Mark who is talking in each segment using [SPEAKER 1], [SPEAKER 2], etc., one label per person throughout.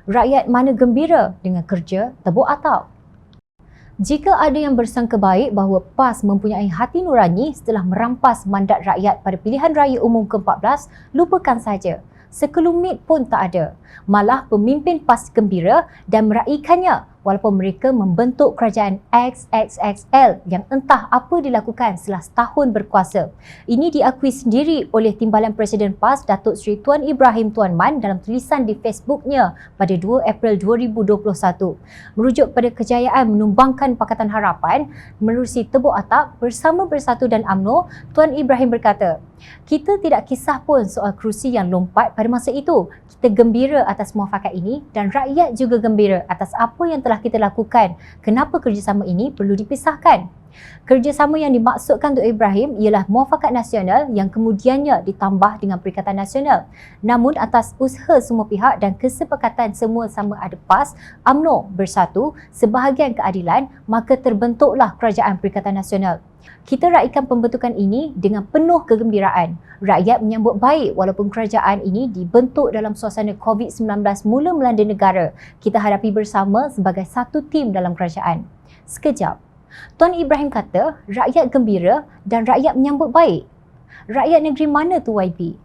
[SPEAKER 1] Rakyat mana gembira dengan kerja tebuk atap? Jika ada yang bersangka baik bahawa PAS mempunyai hati nurani setelah merampas mandat rakyat pada pilihan raya umum ke-14, lupakan saja. Sekelumit pun tak ada. Malah pemimpin PAS gembira dan meraikannya walaupun mereka membentuk kerajaan XXXL yang entah apa dilakukan setelah setahun berkuasa. Ini diakui sendiri oleh Timbalan Presiden PAS Datuk Seri Tuan Ibrahim Tuan Man dalam tulisan di Facebooknya pada 2 April 2021. Merujuk pada kejayaan menumbangkan Pakatan Harapan menerusi tebuk atap bersama Bersatu dan UMNO, Tuan Ibrahim berkata, "Kita tidak kisah pun soal kerusi yang lompat pada masa itu. Kita gembira atas muafakat ini dan rakyat juga gembira atas apa yang telah kita lakukan. Kenapa kerjasama ini perlu dipisahkan?" Kerjasama yang dimaksudkan Dr. Ibrahim ialah muafakat nasional yang kemudiannya ditambah dengan Perikatan Nasional. Namun atas usaha semua pihak dan kesepakatan semua sama ada PAS, UMNO, Bersatu, sebahagian keadilan, maka terbentuklah Kerajaan Perikatan Nasional. Kita raikan pembentukan ini dengan penuh kegembiraan. Rakyat menyambut baik walaupun kerajaan ini dibentuk dalam suasana COVID-19 mula melanda negara. Kita hadapi bersama sebagai satu tim dalam kerajaan. Sekejap. Tuan Ibrahim kata rakyat gembira dan rakyat menyambut baik. Rakyat negeri mana tu YB?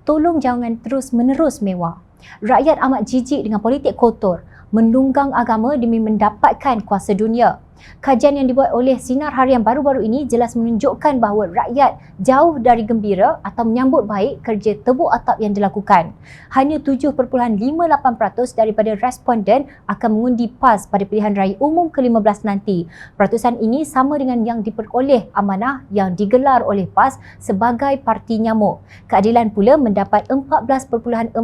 [SPEAKER 1] Tolong jangan terus-menerus mewah. Rakyat amat jijik dengan politik kotor, menunggang agama demi mendapatkan kuasa dunia. Kajian yang dibuat oleh Sinar Harian baru-baru ini jelas menunjukkan bahawa rakyat jauh dari gembira atau menyambut baik kerja tebuk atap yang dilakukan. Hanya 7.58% daripada responden akan mengundi PAS pada pilihan raya umum ke-15 nanti. Peratusan ini sama dengan yang diperoleh amanah yang digelar oleh PAS sebagai parti nyamuk. Keadilan pula mendapat 14.41%.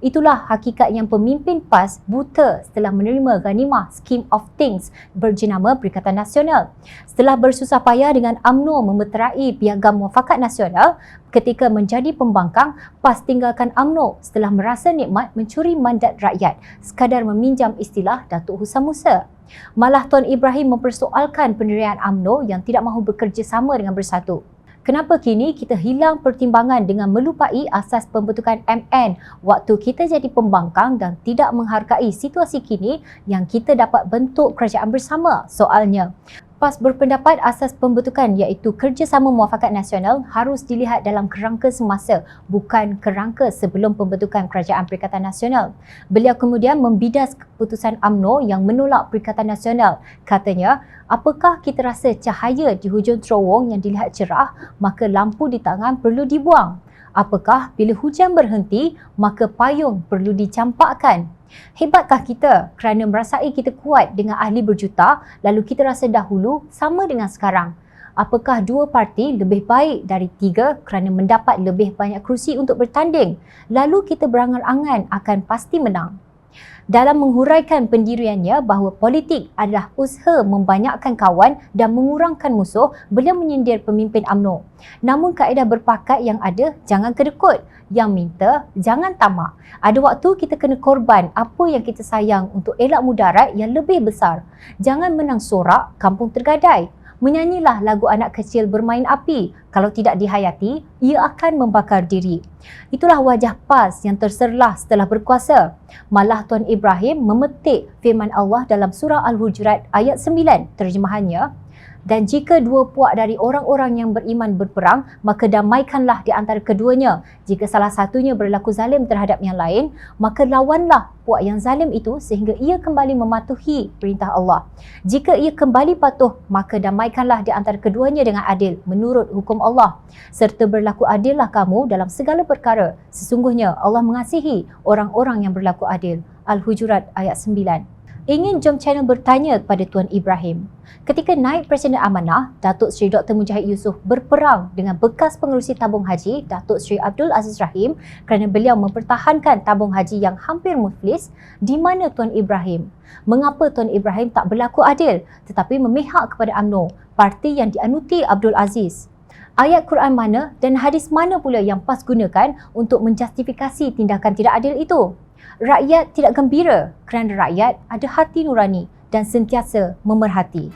[SPEAKER 1] Itulah hakikat yang pemimpin PAS buta setelah menerima ghanimah Scheme of Things berjenama Perikatan Nasional. Setelah bersusah payah dengan UMNO memeterai Piagam Muafakat Nasional, ketika menjadi pembangkang, PAS tinggalkan UMNO setelah merasa nikmat mencuri mandat rakyat, sekadar meminjam istilah Datuk Husam Musa. Malah Tuan Ibrahim mempersoalkan pendirian UMNO yang tidak mahu bekerjasama dengan Bersatu. Kenapa kini kita hilang pertimbangan dengan melupai asas pembentukan MN waktu kita jadi pembangkang dan tidak menghargai situasi kini yang kita dapat bentuk kerajaan bersama? Soalnya, PAS berpendapat asas pembentukan iaitu kerjasama muafakat nasional harus dilihat dalam kerangka semasa, bukan kerangka sebelum pembentukan Kerajaan Perikatan Nasional. Beliau kemudian membidas keputusan UMNO yang menolak Perikatan Nasional. Katanya, apakah kita rasa cahaya di hujung terowong yang dilihat cerah, maka lampu di tangan perlu dibuang? Apakah bila hujan berhenti, maka payung perlu dicampakkan? Hebatkah kita kerana merasai kita kuat dengan ahli berjuta, lalu kita rasa dahulu sama dengan sekarang? Apakah dua parti lebih baik dari tiga kerana mendapat lebih banyak kerusi untuk bertanding, lalu kita berangan-angan akan pasti menang? Dalam menghuraikan pendiriannya bahawa politik adalah usaha membanyakkan kawan dan mengurangkan musuh, beliau menyindir pemimpin UMNO. Namun kaedah berpakat yang ada, jangan kedekut. Yang minta, jangan tamak. Ada waktu kita kena korban apa yang kita sayang untuk elak mudarat yang lebih besar. Jangan menang sorak, kampung tergadai. Menyanyilah lagu anak kecil bermain api. Kalau tidak dihayati, ia akan membakar diri. Itulah wajah PAS yang terserlah setelah berkuasa. Malah Tuan Ibrahim memetik firman Allah dalam surah Al-Hujurat ayat 9, terjemahannya, "Dan jika dua puak dari orang-orang yang beriman berperang, maka damaikanlah di antara keduanya. Jika salah satunya berlaku zalim terhadap yang lain, maka lawanlah puak yang zalim itu sehingga ia kembali mematuhi perintah Allah. Jika ia kembali patuh, maka damaikanlah di antara keduanya dengan adil menurut hukum Allah. Serta berlaku adillah kamu dalam segala perkara. Sesungguhnya Allah mengasihi orang-orang yang berlaku adil." Al-Hujurat ayat 9. Ingin Jom Channel bertanya kepada Tuan Ibrahim, ketika naik Presiden Amanah, Datuk Seri Dr. Mujahid Yusof berperang dengan bekas pengerusi tabung haji Datuk Seri Abdul Aziz Rahim kerana beliau mempertahankan tabung haji yang hampir muflis. Di mana Tuan Ibrahim? Mengapa Tuan Ibrahim tak berlaku adil tetapi memihak kepada UMNO, parti yang dianuti Abdul Aziz? Ayat Quran mana dan hadis mana pula yang PAS gunakan untuk menjustifikasi tindakan tidak adil itu? Rakyat tidak gembira kerana rakyat ada hati nurani dan sentiasa memerhati.